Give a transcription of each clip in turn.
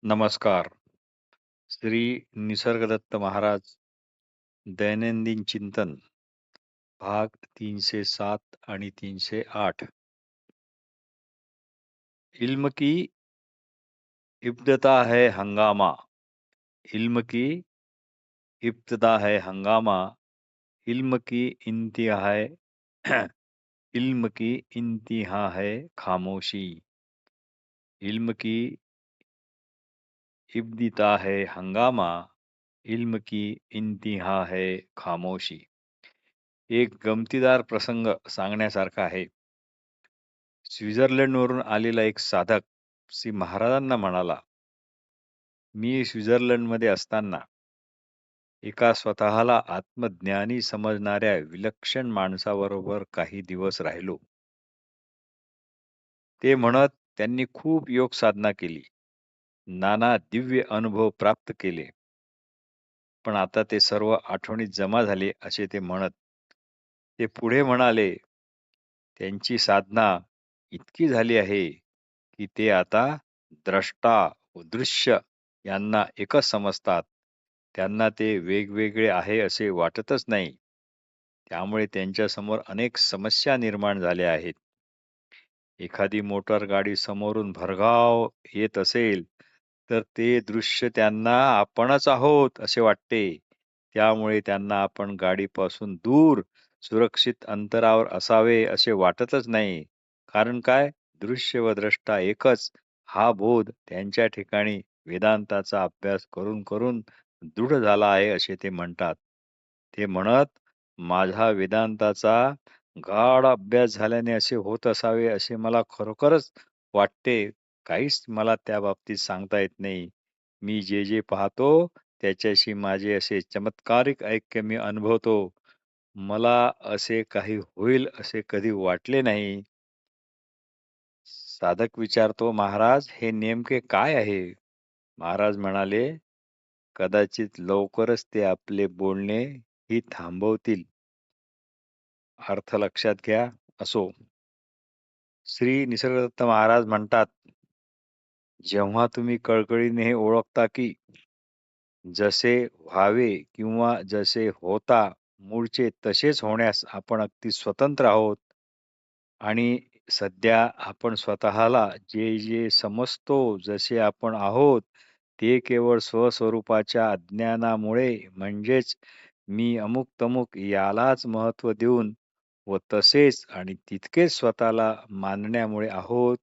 नमस्कार. श्री निसर्गदत्त महाराज दैनंदिन चिंतन भाग 307 आणि 308. इल्म की इब्तदा है हंगामा. इल्म की इब्तदा है हंगामा. इल्म की इंतहा है इल्म की इंतहा है खामोशी. इल्म की इब्तिदा है हंगामा. इल्म की इंतहा है खामोशी. एक गमतीदार प्रसंग सांगण्यासारखा आहे. स्वित्झर्लंडवरून आलेला एक साधक श्री महाराजांना म्हणाला, मी स्वित्झर्लंडमध्ये असताना एका स्वतःला आत्मज्ञानी समजणाऱ्या विलक्षण माणसाबरोबर काही दिवस राहिलो. ते म्हणत त्यांनी खूप योग साधना केली, नाना दिव्य अनुभव प्राप्त केले. पण आता ते सर्व आठवणीत जमा झाले असे ते म्हणत. ते पुढे म्हणाले, त्यांची साधना इतकी झाली आहे की ते आता द्रष्टा व दृश्य यांना एकच समजतात. त्यांना ते वेगवेगळे आहे असे वाटतच नाही. त्यामुळे त्यांच्यासमोर अनेक समस्या निर्माण झाल्या आहेत. एखादी मोटार गाडी समोरून भरधाव येत असेल, तर ते दृश्य त्यांना आपणच आहोत असे वाटते. त्यामुळे त्यांना आपण गाडीपासून दूर सुरक्षित अंतरावर असावे असे वाटतच नाही. कारण काय? दृश्य व द्रष्टा एकच हा बोध त्यांच्या ठिकाणी वेदांताचा अभ्यास करून करून दृढ झाला आहे असे ते म्हणतात. ते म्हणत, माझा वेदांताचा गाढ अभ्यास झाल्याने असे होत असावे असे मला खरोखरच वाटते. काहीच मला त्या बाबतीत सांगता येत नाही. मी जे जे पाहतो त्याच्याशी माझे असे चमत्कारिक ऐक्य मी अनुभवतो. मला असे काही होईल असे कधी वाटले नाही. साधक विचारतो, महाराज हे नेमके काय आहे? महाराज म्हणाले, कदाचित लवकरच ते आपले बोलणे ही थांबवतील. अर्थ लक्षात घ्या. असो. श्री निसर्गदत्त महाराज म्हणतात, जेव्हा तुम्ही कळकळीने हे ओळखता की जसे व्हावे किंवा जसे होता मूळचे तसेच होण्यास आपण अगदी स्वतंत्र आहोत आणि सध्या आपण स्वतःला जे जे समजतो जसे आपण आहोत ते केवळ स्वस्वरूपाच्या अज्ञानामुळे म्हणजेच मी अमुक तमुक यालाच महत्त्व देऊन व तसेच आणि तितकेच स्वतःला मानण्यामुळे आहोत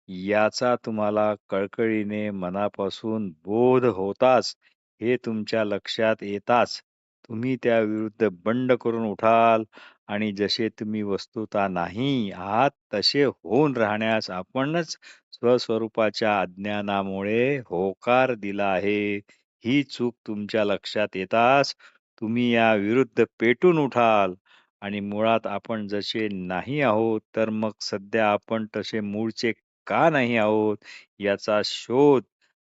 याचा तुम्हाला कळकळीने मनापासून बोध होताच हे तुमच्या लक्षात येताच तुम्ही त्याविरुद्ध बंड करून उठाल आणि जसे तुम्ही वस्तुतः नाही आहात तसे होऊन राहण्यास आपणच स्वस्वरूपाच्या अज्ञानामुळे होकार दिला आहे. ही चूक तुमच्या लक्षात येताच तुम्ही या विरुद्ध पेटून उठाल आणि मुळात आपण जसे नाही आहोत तर मग सध्या आपण तसे मूळचे का नाही आहोत याचा शोध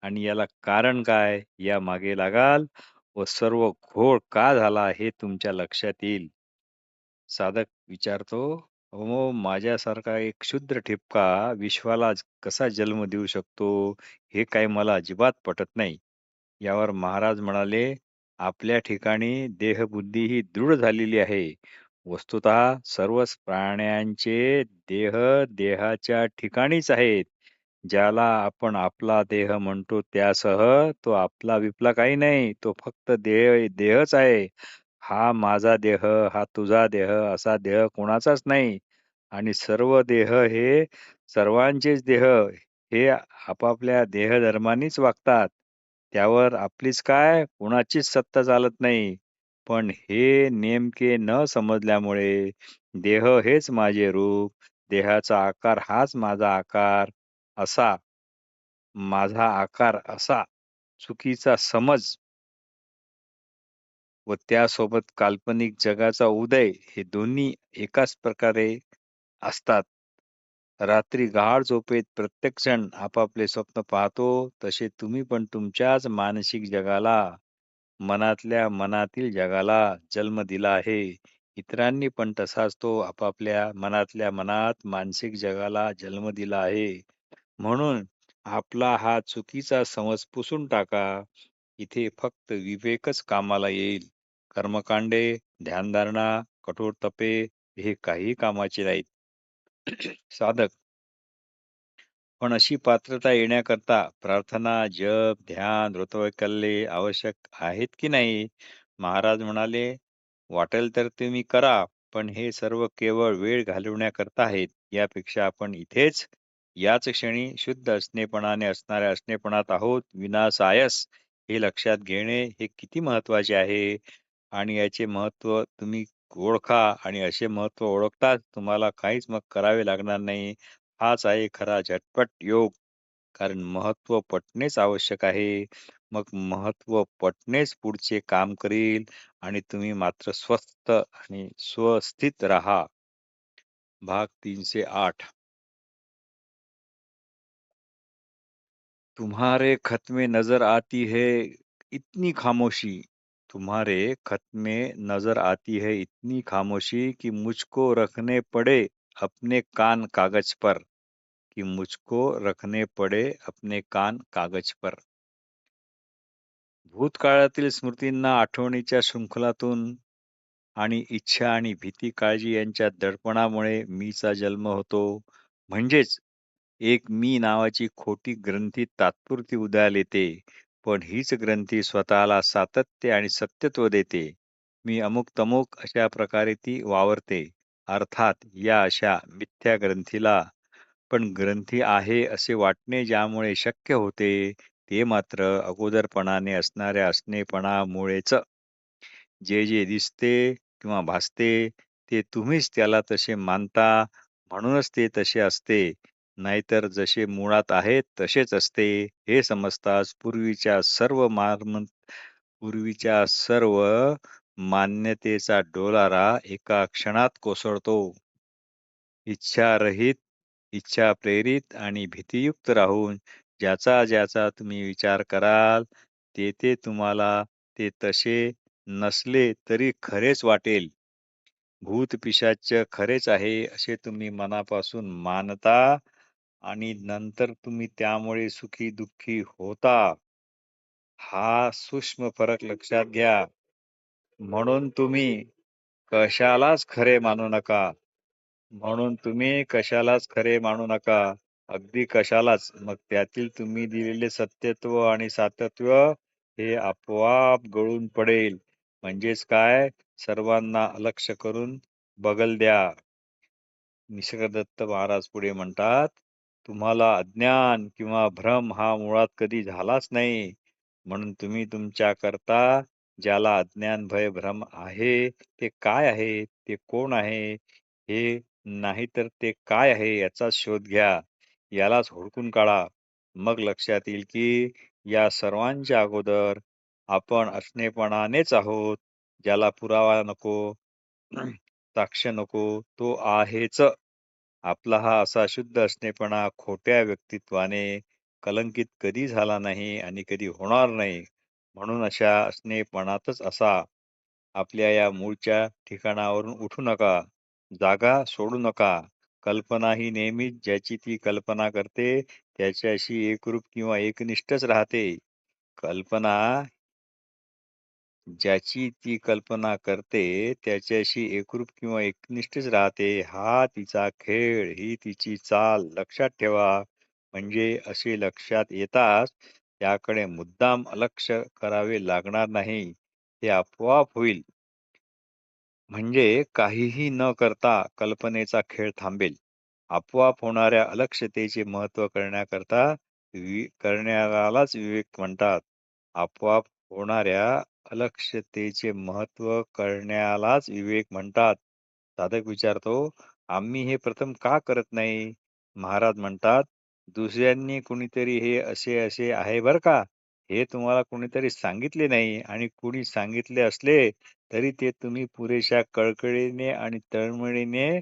आणि याला कारण काय या मागे लागाल व सर्व घोळ का झाला हे तुमच्या लक्षात येईल. साधक विचारतो, हो माझ्यासारखा एक क्षुद्र ठिपका विश्वाला कसा जन्म देऊ शकतो हे काही मला अजिबात पटत नाही. यावर महाराज म्हणाले, आपल्या ठिकाणी देहबुद्धी ही दृढ झालेली आहे. वस्तुतः सर्वच प्राण्यांचे देह देहाच्या ठिकाणीच आहेत. ज्याला आपण आपला देह म्हणतो त्यासह तो आपला विपला काही नाही. तो फक्त देहच आहे. हा माझा देह, हा तुझा देह असा देह कोणाचाच नाही. आणि सर्व देह हे सर्वांचेच देह हे आपापल्या देहधर्मानेच वागतात. त्यावर आपलीच काय कुणाचीच सत्ता चालत नाही. पण हे नेमके न समजल्यामुळे देह हेच माझे रूप, देहाचा आकार हाच माझा आकार असा माझा आकार असा चुकीचा समज व त्यासोबत काल्पनिक जगाचा उदय हे दोन्ही एकाच प्रकारे असतात. रात्री गाढ झोपेत प्रत्येकजण आपापले स्वप्न पाहतो तसे तुम्ही पण तुमच्याच मानसिक जगाला मनातल्या मनातील जगाला जन्म दिला आहे. इतरांनी पण तसाच तो आपापल्या मनातल्या मनात मानसिक जगाला जन्म दिला आहे. म्हणून आपला हा चुकीचा समज पुसून टाका. इथे फक्त विवेकच कामाला येईल. कर्मकांडे, ध्यानधारणा, कठोर तपे हे काही कामाचे नाहीत. साधक पण अशी पात्रता येण्याकरता प्रार्थना, जप, ध्यान, व्रतवैकल्ये आवश्यक आहेत की नाही? महाराज म्हणाले, वाटेल तर तुम्ही करा, पण हे सर्व केवळ वेळ घालवण्याकरता आहेत. यापेक्षा आपण इथेच, याच क्षणी शुद्ध असणेपणाने असणाऱ्या असणेपणात आहोत, विनासायस हे लक्षात घेणे हे किती महत्वाचे आहे. आणि याचे महत्त्व तुम्ही ओळखा आणि असे महत्त्व ओळखताच तुम्हाला काहीच मग करावे लागणार नाही. हाच आहे खरा झटपट योग. कारण महत्त्व पटणेच आवश्यक आहे. मग महत्त्व पटणेच पुढचे काम करील आणि तुम्ही मात्र स्वस्थ आणि स्वस्थित राहा. भाग 308. तुम्हारे खत में नजर आती है इतनी खामोशी, तुम्हारे खत में नजर आती है इतनी खामोशी कि मुझको रखने पड़े अपने कान कागज पर, कि मुझको रखने पड़े अपने कान कागज पर. भूतकाळातील स्मृतींना आठवणीच्या शृंखलातून आणि इच्छा आणि भीती काळजी यांच्या दडपणामुळे मीचा जन्म होतो. म्हणजेच एक मी नावाची खोटी ग्रंथी तात्पुरती उदयाला येते, पण हीच ग्रंथी स्वतःला सातत्य आणि सत्यत्व देते. मी अमुक-तमुक अशा प्रकारे ती वावरते. अर्थात या अशा मिथ्या ग्रंथीला पण ग्रंथी आहे असे वाटणे ज्यामुळे शक्य होते, ते मात्र अगोदरपणाने असणाऱ्या असणेपणामुळेच. जे जे दिसते किंवा भासते ते तुम्हीच त्याला तसे मानता, म्हणूनच ते तसे असते. नाहीतर जसे मुळात आहेत तसेच असते. हे समजताच पूर्वीच्या सर्व मान्यतेचा डोलारा एका क्षणात कोसळतो. इच्छारहित, इच्छा प्रेरित आणि भीतियुक्त राहून ज्याचा ज्याचा तुम्ही विचार कराल, ते तुम्हाला ते तसे नसले तरी खरेच वाटेल. भूत-पिशाच खरेच आहे असे तुम्ही मनापासून मानता आणि नंतर तुम्ही त्यामुळे सुखी-दुःखी होता. हा सूक्ष्म फरक लक्षात घ्या. म्हणून तुम्ही कशालाच खरे मानू नका. म्हणून तुम्ही कशालाच खरे मानू नका. अगदी कशालाच. मग त्यातील तुम्ही दिलेले सत्यत्व आणि सातत्व हे आपोआप गळून पडेल. म्हणजेच काय? सर्वांना अलक्ष्य करून बगल द्या. निसर्गदत्त महाराज पुढे म्हणतात, तुम्हाला अज्ञान किंवा भ्रम हा मुळात कधी झालाच नाही. म्हणून तुम्ही तुमच्याकरता ज्याला अज्ञान, भय, भ्रम आहे, ते काय आहे? ते कोण आहे? हे नाही तर ते काय आहे याचा शोध घ्या. यालाच हुडकून काढा. मग लक्षात येईल की या सर्वांच्या अगोदर आपण असणेपणानेच आहोत. ज्याला पुरावा नको, साक्ष नको, तो आहेच. आपला हा असा शुद्ध असणेपणा खोट्या व्यक्तित्वाने कलंकित कधी झाला नाही आणि कधी होणार नाही. म्हणून अशा असणेपणातच असा. आपल्या या मूळच्या ठिकाणावरून उठू नका. जागा सोडू नका. कल्पना ही नेहमीच ज्याची ती कल्पना करते त्याच्याशी एकरूप किंवा एकनिष्ठच राहते. कल्पना ज्याची ती कल्पना करते त्याच्याशी एकरूप किंवा एकनिष्ठच राहते. हा तिचा खेळ, ही तिची चाल लक्षात ठेवा. म्हणजे असे लक्षात येताच त्याकडे मुद्दाम लक्ष करावे लागणार नाही. ते आपोआप होईल. म्हणजे काहीही न करता कल्पनेचा खेळ थांबेल. आपोआप होणाऱ्या अलक्षतेचे महत्त्व करण्यालाच विवेक म्हणतात. आपोआप होणाऱ्या अलक्षतेचे महत्त्व करण्यालाच विवेक म्हणतात. साधक विचारतो, आम्ही हे प्रथम का करत नाही? महाराज म्हणतात, दुसऱ्यांनी कुणीतरी हे असे असे आहे बरं का, हे तुम्हाला कुणीतरी सांगितले नाही आणि कुणी सांगितले असले तरी ते तुम्ही पुरेशा कळकळीने आणि तळमळीने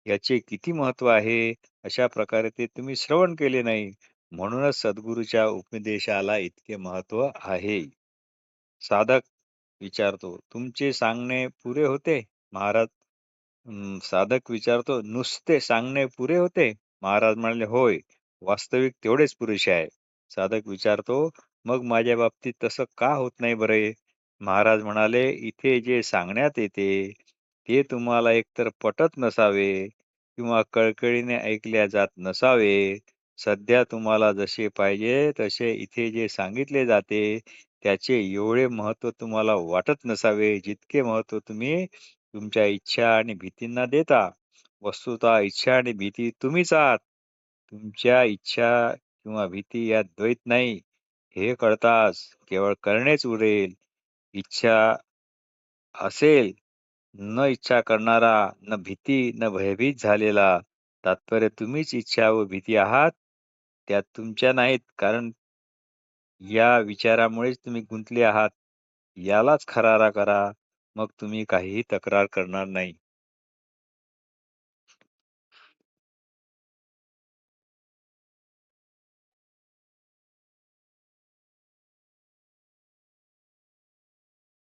याचे किती महत्त्व आहे, अशा प्रकारे ते तुम्ही श्रवण केले नाही. म्हणूनच सद्गुरूच्या उपदेशाला इतके महत्त्व आहे. साधक विचारतो, तुमचे सांगणे पुरे होते? महाराज साधक विचारतो, नुसते सांगणे पुरे होते? महाराज म्हणाले, होय. वास्तविक तेवढेच पुरेसे आहे. साधक विचारतो, मग माझ्या बाबतीत तसं का होत नाही बरे? महाराज म्हणाले, इथे जे सांगण्यात येते, ते तुम्हाला एकतर पटत नसावे किंवा कळकळीने ऐकल्या जात नसावे. सध्या तुम्हाला जसे पाहिजे तसे इथे जे सांगितले जाते, त्याचे एवढे महत्त्व तुम्हाला वाटत नसावे, जितके महत्त्व तुम्ही तुमच्या इच्छा आणि भीतींना देता. वस्तुतः इच्छा आणि भीती तुम्हीच आहात. तुमच्या इच्छा किंवा भीती यात द्वैत नाही. हे कळताच केवळ करणेच उरेल. इच्छा असेल, न इच्छा करणारा, न भीती, न भयभीत झालेला. तात्पर्य तुम्हीच इच्छा व भीती आहात. त्या तुमच्या नाहीत, कारण या विचारामुळेच तुम्ही गुंतले आहात. यालाच खरारा करा, मग तुम्ही काहीही तक्रार करणार नाही.